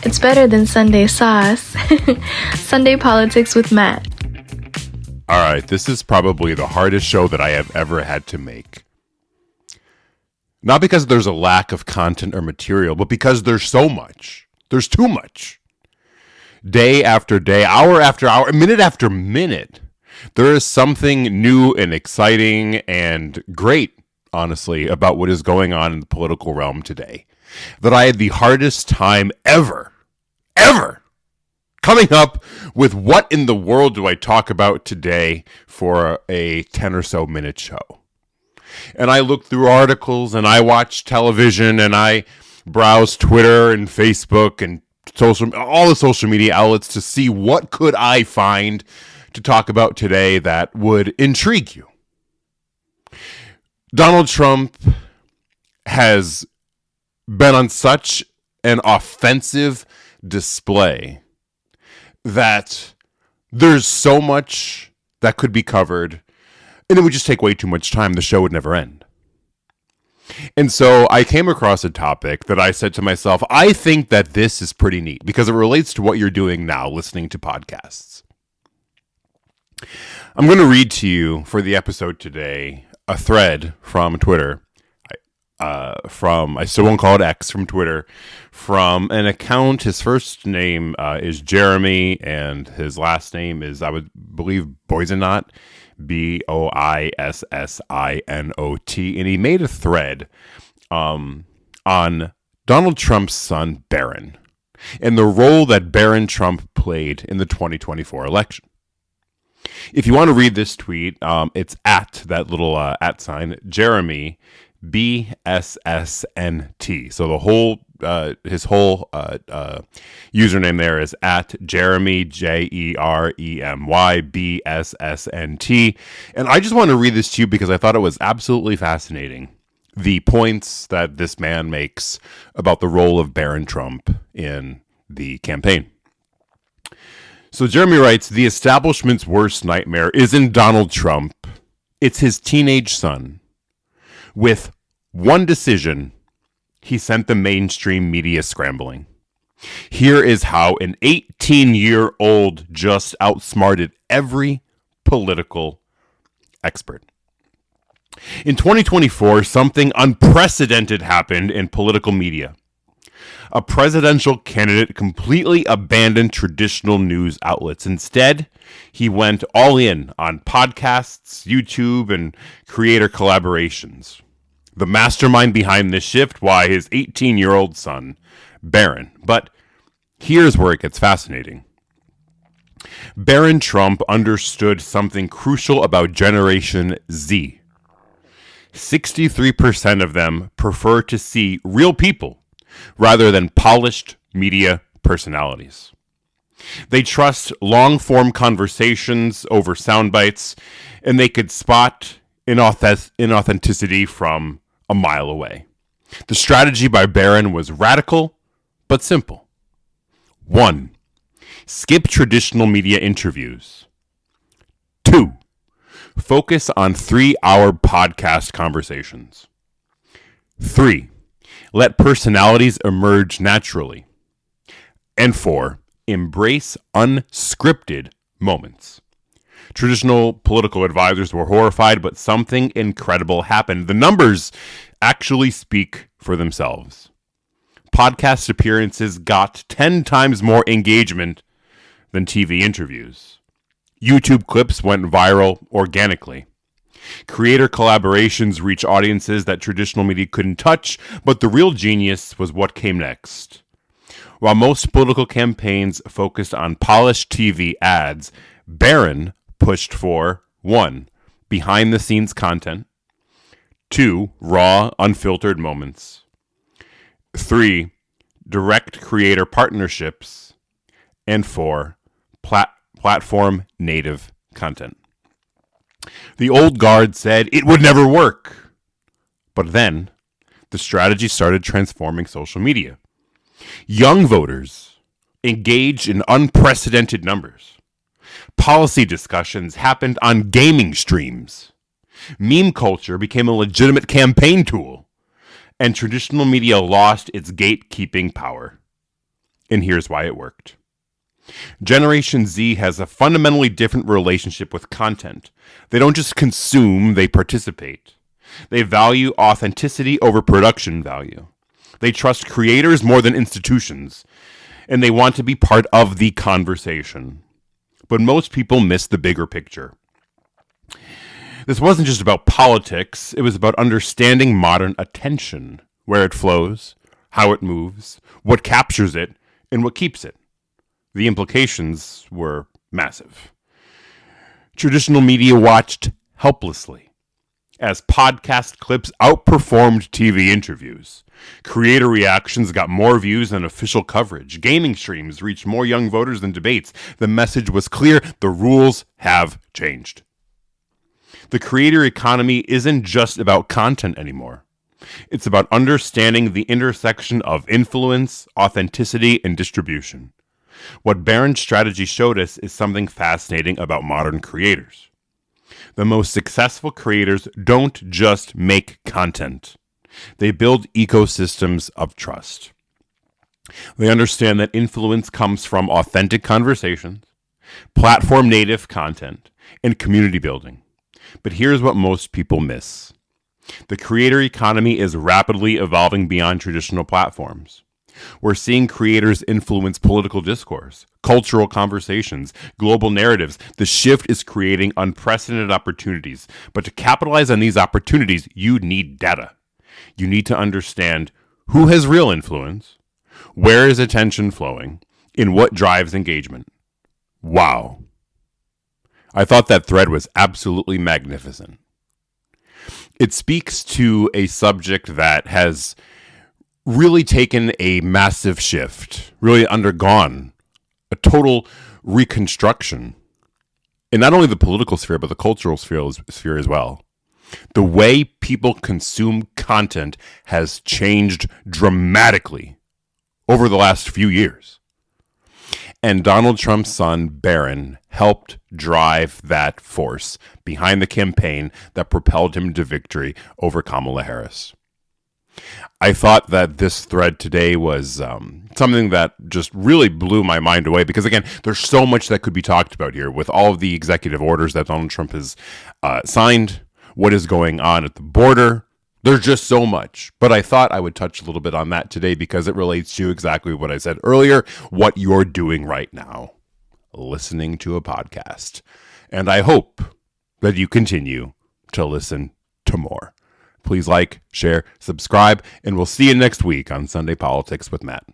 It's better than Sunday sauce. Sunday Politics with Matt. All right, this is probably the hardest show that I have ever had to make. Not because there's a lack of content or material, but because there's so much. There's too much. Day after day, hour after hour, minute after minute, there is something new and exciting and great, honestly, about what is going on in the political realm today that I had the hardest time ever coming up with what in the world do I talk about today for a 10 or so minute show. And I looked through articles and I watched television and I browsed Twitter and Facebook and all the social media outlets to see what could I find to talk about today that would intrigue you. Donald Trump has been on such an offensive display that there's so much that could be covered, and it would just take way too much time. The show would never end. And so I came across a topic that I said to myself, I think that this is pretty neat because it relates to what you're doing now, listening to podcasts. I'm going to read to you for the episode today a thread from Twitter. I still won't call it X, from Twitter, from an account. His first name is Jeremy, and his last name is, I would believe, Boisinot, Boissinot, and he made a thread on Donald Trump's son, Barron, and the role that Barron Trump played in the 2024 election. If you want to read this tweet, it's at that little at sign, Jeremy, BSSNT. So the whole his whole username there is at Jeremy Jeremy BSSNT. And I just want to read this to you because I thought it was absolutely fascinating, the points that this man makes about the role of Barron Trump in the campaign. So Jeremy writes, the establishment's worst nightmare isn't Donald Trump. It's his teenage son. With one decision, he sent the mainstream media scrambling. Here is how an 18-year-old just outsmarted every political expert. In 2024, something unprecedented happened in political media. A presidential candidate completely abandoned traditional news outlets. Instead, he went all in on podcasts, YouTube, and creator collaborations. The mastermind behind this shift, why his 18-year-old son, Barron. But here's where it gets fascinating. Barron Trump understood something crucial about Generation Z. 63% of them prefer to see real people rather than polished media personalities. They trust long-form conversations over sound bites, and they could spot inauthenticity from a mile away. The strategy by Barron was radical, but simple. 1. Skip traditional media interviews. 2. Focus on 3-hour podcast conversations. 3. Let personalities emerge naturally. And 4. Embrace unscripted moments. Traditional political advisors were horrified, but something incredible happened. The numbers actually speak for themselves. Podcast appearances got 10 times more engagement than TV interviews. YouTube clips went viral organically. Creator collaborations reach audiences that traditional media couldn't touch, but the real genius was what came next. While most political campaigns focused on polished TV ads, Barron pushed for 1. Behind-the-scenes content. 2. Raw, unfiltered moments. 3. Direct creator partnerships. And 4. Platform native content. The old guard said it would never work. But then, the strategy started transforming social media. Young voters engaged in unprecedented numbers. Policy discussions happened on gaming streams. Meme culture became a legitimate campaign tool. And traditional media lost its gatekeeping power. And here's why it worked. Generation Z has a fundamentally different relationship with content. They don't just consume, they participate. They value authenticity over production value. They trust creators more than institutions, and they want to be part of the conversation. But most people miss the bigger picture. This wasn't just about politics, it was about understanding modern attention, where it flows, how it moves, what captures it, and what keeps it. The implications were massive. Traditional media watched helplessly as podcast clips outperformed TV interviews. Creator reactions got more views than official coverage. Gaming streams reached more young voters than debates. The message was clear: the rules have changed. The creator economy isn't just about content anymore. It's about understanding the intersection of influence, authenticity, and distribution. What Barron's strategy showed us is something fascinating about modern creators. The most successful creators don't just make content. They build ecosystems of trust. They understand that influence comes from authentic conversations, platform-native content, and community building. But here's what most people miss. The creator economy is rapidly evolving beyond traditional platforms. We're seeing creators influence political discourse, cultural conversations, global narratives. The shift is creating unprecedented opportunities. But to capitalize on these opportunities, you need data. You need to understand who has real influence, where is attention flowing, and what drives engagement. Wow. I thought that thread was absolutely magnificent. It speaks to a subject that has really taken a massive shift, really undergone a total reconstruction in not only the political sphere, but the cultural sphere as well. The way people consume content has changed dramatically over the last few years. And Donald Trump's son, Barron, helped drive that force behind the campaign that propelled him to victory over Kamala Harris. I thought that this thread today was something that just really blew my mind away because, again, there's so much that could be talked about here with all of the executive orders that Donald Trump has signed, what is going on at the border. There's just so much. But I thought I would touch a little bit on that today because it relates to exactly what I said earlier, what you're doing right now, listening to a podcast. And I hope that you continue to listen to more. Please like, share, subscribe, and we'll see you next week on Sunday Politics with Matt.